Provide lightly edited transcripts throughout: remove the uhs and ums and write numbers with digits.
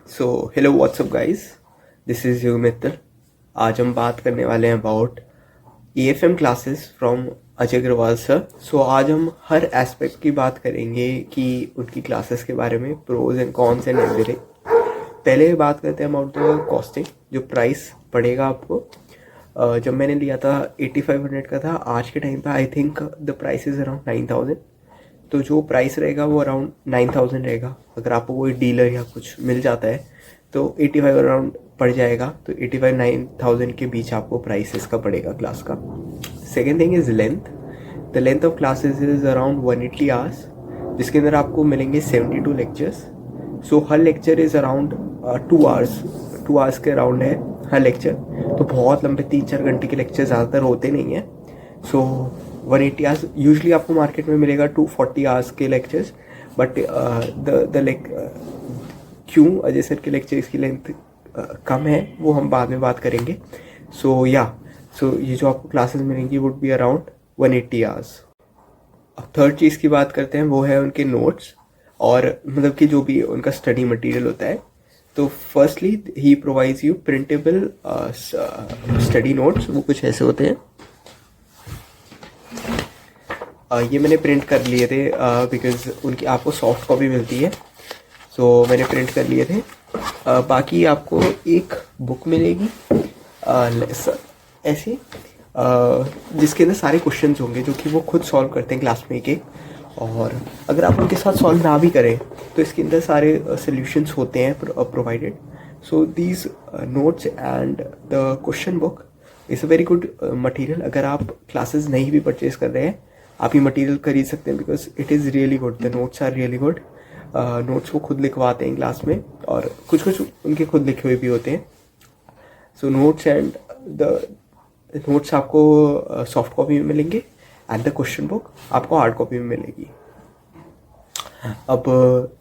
So hello what's up guys, this is Yug Mittal. आज हम बात करने वाले हैं about AFM classes from Ajay Agarwal sir. So आज हम हर एस्पेक्ट की बात करेंगे कि उनकी क्लासेस के बारे में, pros and cons and everything. पहले बात करते हैं अबाउट द कॉस्टिंग, जो प्राइस पड़ेगा आपको। जब मैंने लिया था 8500 का था। आज के टाइम पे I think the price is around 9000। तो जो प्राइस रहेगा वो अराउंड 9000 रहेगा। अगर आपको कोई डीलर या कुछ मिल जाता है तो 85 अराउंड पड़ जाएगा। तो 85-9000 के बीच आपको प्राइस इसका पड़ेगा क्लास का। Second thing is length. The length of classes is around 180 hours, जिसके अंदर आपको मिलेंगे 72 lectures. So her lecture is around 2 hours के अराउंड है हर लेक्चर। तो बहुत लंबे 3-4 घंटे के लेक्चर ज़्यादातर होते नहीं हैं। सो 180 आवर्स यूजली आपको मार्केट में मिलेगा 240 आवर्स के लेक्चर्स। बट क्यों अजय सर के लेक्चर्स की लेंथ कम है वो हम बाद में बात करेंगे। सो ये जो आपको क्लासेस मिलेंगी वुड बी अराउंड 180 आवर्स। अब थर्ड चीज़ की बात करते हैं, वो है उनके नोट्स, और मतलब कि जो भी उनका स्टडी मटेरियल होता है। तो firstly he provides you printable study notes. वो कुछ ऐसे होते हैं। ये मैंने प्रिंट कर लिए थे बिकॉज उनकी आपको सॉफ्ट कॉपी मिलती है। सो मैंने प्रिंट कर लिए थे। बाकी आपको एक बुक मिलेगी ऐसी, जिसके अंदर सारे क्वेश्चंस होंगे जो कि वो खुद सॉल्व करते हैं क्लास में के। और अगर आप उनके साथ सॉल्व ना भी करें तो इसके अंदर सारे सॉल्यूशंस होते हैं provided. So these notes and the question book is a very good material. अगर आप क्लासेस नहीं भी परचेज कर रहे हैं, आप ये मटेरियल खरीद सकते हैं because it is really good. The notes are really good. Notes वो खुद लिखवाते हैं क्लास में, और कुछ उनके खुद लिखे हुए भी होते हैं। So notes and the notes आपको सॉफ्ट कॉपी में मिलेंगे एंड द क्वेश्चन बुक आपको हार्ड कॉपी में मिलेगी। अब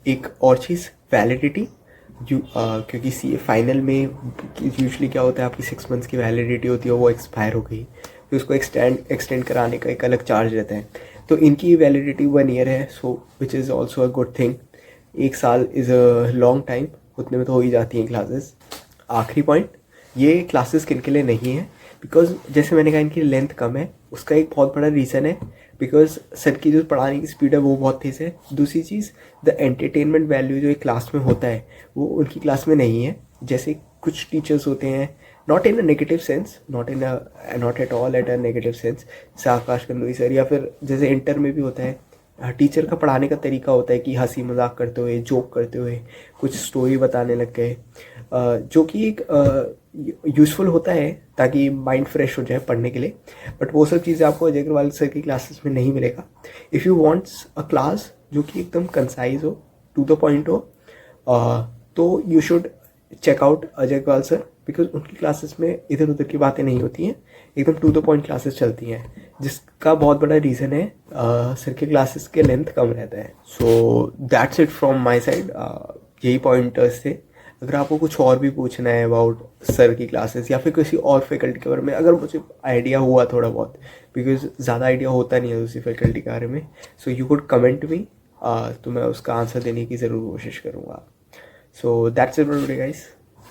एक और चीज़, वैलिडिटी। क्योंकि सी फाइनल में यूजली क्या होता है, आपकी 6 मंथ्स की वैलिडिटी होती है, वो एक्सपायर हो गई, फिर उसको एक्सटेंड कराने का एक अलग चार्ज रहता है। तो इनकी वैलिडिटी 1 ईयर है, so which is also a good thing. 1 साल इज़ अ लॉन्ग टाइम, उतने में तो हो ही जाती हैं क्लासेस। आखिरी पॉइंट, ये क्लासेस किन के लिए नहीं है, बिकॉज जैसे मैंने कहा इनकी लेंथ कम है। उसका एक बहुत बड़ा रीज़न है बिकॉज सर की जो पढ़ाने की स्पीड है वो बहुत तेज़ है। दूसरी चीज़, द एंटरटेनमेंट वैल्यू जो एक क्लास में होता है वो उनकी क्लास में नहीं है। जैसे कुछ टीचर्स होते हैं, not in a negative sense, not at all at a negative sense, जैसे आकाश कंदोई सर, या फिर जैसे इंटर में भी होता है, टीचर का पढ़ाने का तरीका होता है कि हंसी मजाक करते हुए, जोक करते हुए कुछ स्टोरी बताने लग गए, जो कि एक यूज़फुल होता है ताकि माइंड फ्रेश हो जाए पढ़ने के लिए। बट वो सब चीज़ें आपको अजय अग्रवाल सर की क्लासेस में नहीं मिलेगा। If you wants a class जो कि एकदम कंसाइज हो, टू द पॉइंट हो, तो you should check out Ajay Agarwal sir, because उनकी क्लासेस में इधर उधर की बातें नहीं होती हैं, एकदम टू द पॉइंट क्लासेस चलती हैं, जिसका बहुत बड़ा रीज़न है सर के क्लासेस के लेंथ कम रहता है। So that's it from my side. यही पॉइंटर्स थे। अगर आपको कुछ और भी पूछना है अबाउट सर की क्लासेस या फिर किसी और फैकल्टी के बारे में, अगर मुझे आइडिया हुआ थोड़ा बहुत, बिकॉज ज़्यादा आइडिया होता नहीं है उसी फैकल्टी के बारे में, so you could comment me, तो मैं उसका आंसर देने की ज़रूर कोशिश करूँगा। So that's it for today guys.